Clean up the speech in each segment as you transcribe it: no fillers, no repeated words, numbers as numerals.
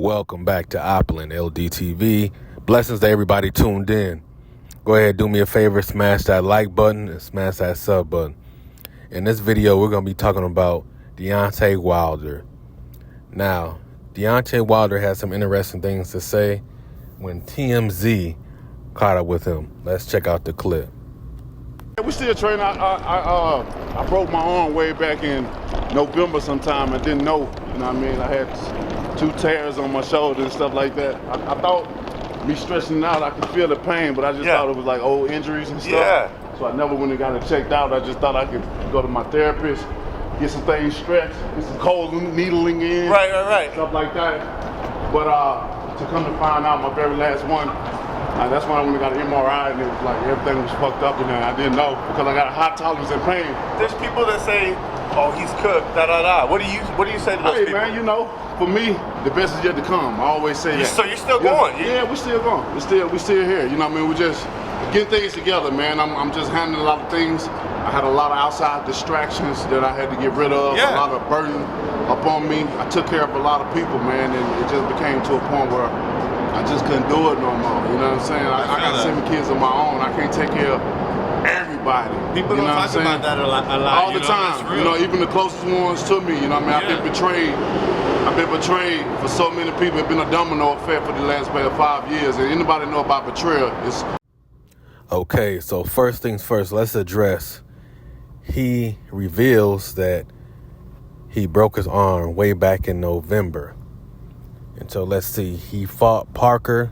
Welcome back to Opplin LDTV. Blessings to everybody tuned in. Go ahead, do me a favor, smash that like button and smash that sub button. In this video, we're going to be talking about Deontay Wilder. Now, Deontay Wilder has some interesting things to say when TMZ caught up with him. Let's check out the clip. We still training. I broke my arm way back in November sometime. I didn't know, you know what I mean? I had 2 tears on my shoulder and stuff like that. I thought me stretching it out, I could feel the pain, but I just thought it was like old injuries and stuff. Yeah. So I never went and got it checked out. I just thought I could go to my therapist, get some things stretched, get some cold needling in. Right. Stuff like that. But to come to find out, my very last one, that's when I went and got an MRI, and it was like everything was fucked up in there. I didn't know because I got a high tolerance and pain. There's people that say, "Oh, he's cooked." What do you say to those people? Hey man, you know, for me, the best is yet to come. I always say that. So you're still going? Yeah, we're still going. We still here. You know what I mean? We're just getting things together, man. I'm just handling a lot of things. I had a lot of outside distractions that I had to get rid of. A lot of burden upon me. I took care of a lot of people, man, and it just became to a point where I just couldn't do it no more. You know what I'm saying? I got 7 kids of my own. I can't take care of everybody. People don't talk about that a lot. All the time. You know, even the closest ones to me. You know what I mean? I've been betrayed. I've been betrayed for so many people. It's been a domino effect for the last 5 years. And anybody know about betrayal? Okay, so first things first, let's address. He reveals that he broke his arm way back in November. And so let's see, he fought Parker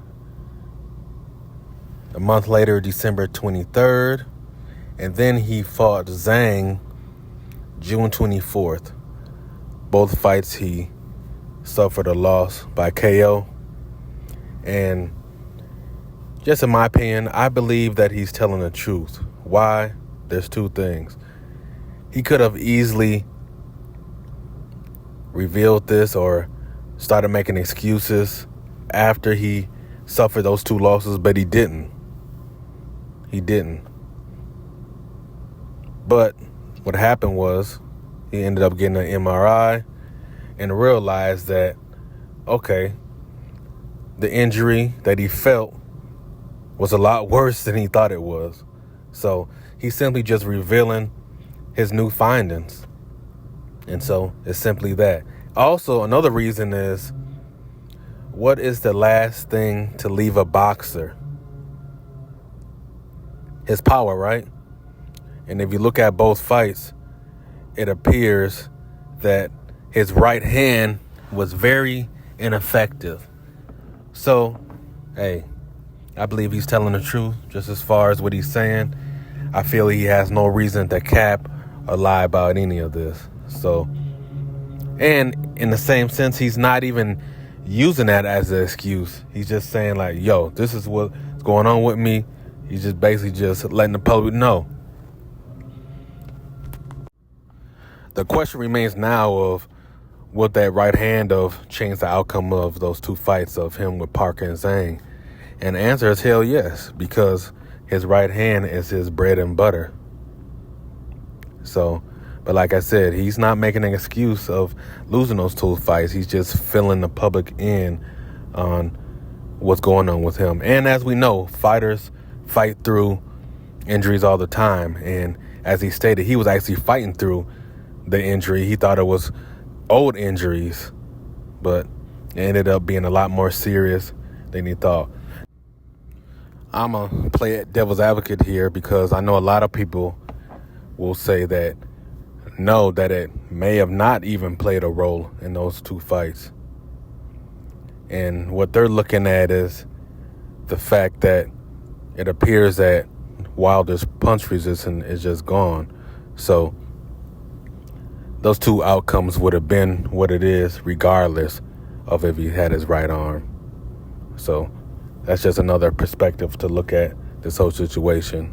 a month later, December 23rd. And then he fought Zhang June 24th. Both fights he suffered a loss by KO. And just in my opinion, I believe that he's telling the truth. Why? There's 2 things. He could have easily revealed this or started making excuses after he suffered those 2 losses, but he didn't. But what happened was he ended up getting an MRI and realized that, okay, the injury that he felt was a lot worse than he thought it was. So he's simply just revealing his new findings. And so it's simply that. Also, another reason is, what is the last thing to leave a boxer? His power, right? And if you look at both fights, it appears that his right hand was very ineffective. So, hey, I believe he's telling the truth just as far as what he's saying. I feel he has no reason to cap or lie about any of this. So, and in the same sense, he's not even using that as an excuse. He's just saying like, yo, this is what's going on with me. He's just basically just letting the public know. The question remains now of, would that right hand of change the outcome of those 2 fights of him with Parker and Zhang? And the answer is hell yes, because his right hand is his bread and butter. So, but like I said, he's not making an excuse of losing those 2 fights. He's just filling the public in on what's going on with him. And as we know, fighters fight through injuries all the time. And as he stated, he was actually fighting through the injury. He thought it was old injuries, but it ended up being a lot more serious than he thought. I'm going to play devil's advocate here because I know a lot of people will say that no, that it may have not even played a role in those 2 fights. And what they're looking at is the fact that it appears that Wilder's punch resistance is just gone. So those 2 outcomes would have been what it is regardless of if he had his right arm. So that's just another perspective to look at this whole situation.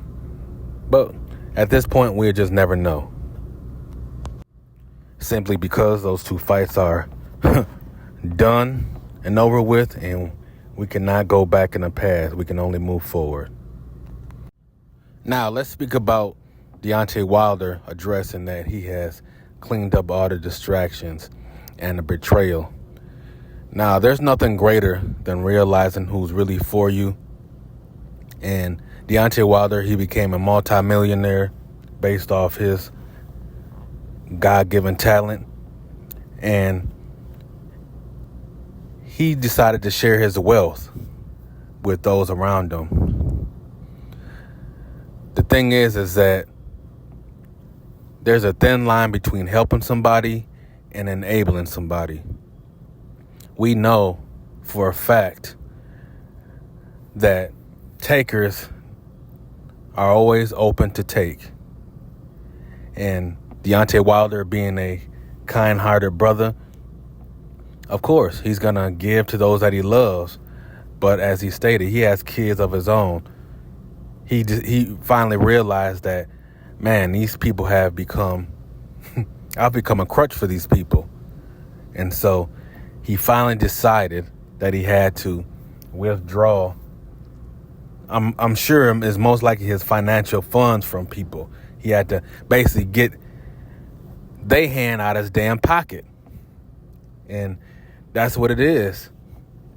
But at this point, we'll just never know. Simply because those 2 fights are done and over with, and we cannot go back in the past. We can only move forward. Now, let's speak about Deontay Wilder addressing that he has cleaned up all the distractions and the betrayal. Now, there's nothing greater than realizing who's really for you. And Deontay Wilder, he became a multimillionaire based off his God-given talent. And he decided to share his wealth with those around him. The thing is that there's a thin line between helping somebody and enabling somebody. We know for a fact that takers are always open to take. And Deontay Wilder, being a kind-hearted brother, of course, he's going to give to those that he loves. But as he stated, he has kids of his own. He finally realized that, man, these people have become, I've become a crutch for these people. And so he finally decided that he had to withdraw. I'm sure it's most likely his financial funds from people. He had to basically get their hand out of his damn pocket. And that's what it is.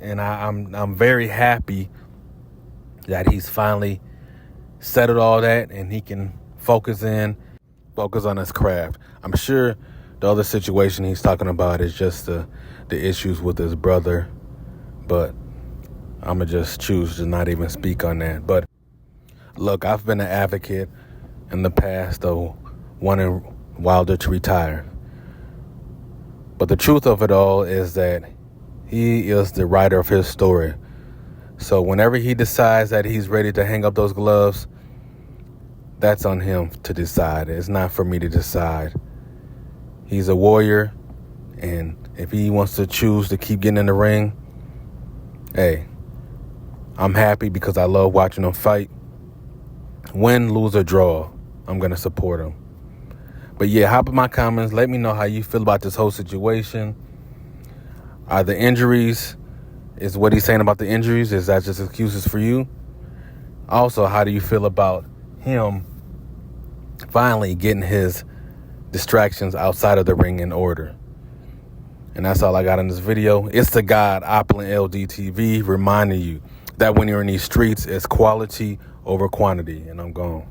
And I'm very happy that he's finally settled all that and he can focus on his craft. I'm sure the other situation he's talking about is just the issues with his brother, but I'm going to just choose to not even speak on that. But look, I've been an advocate in the past of wanting Wilder to retire. But the truth of it all is that he is the writer of his story. So whenever he decides that he's ready to hang up those gloves, that's on him to decide. It's not for me to decide. He's a warrior, and if he wants to choose to keep getting in the ring, hey, I'm happy because I love watching him fight. Win, lose, or draw, I'm going to support him. But yeah, hop in my comments. Let me know how you feel about this whole situation. Are the injuries, is what he's saying about the injuries, is that just excuses for you? Also, how do you feel about him finally getting his distractions outside of the ring in order? And that's all I got in this video. It's the God, Opulent LDTV, reminding you that when you're in these streets, it's quality over quantity. And I'm gone.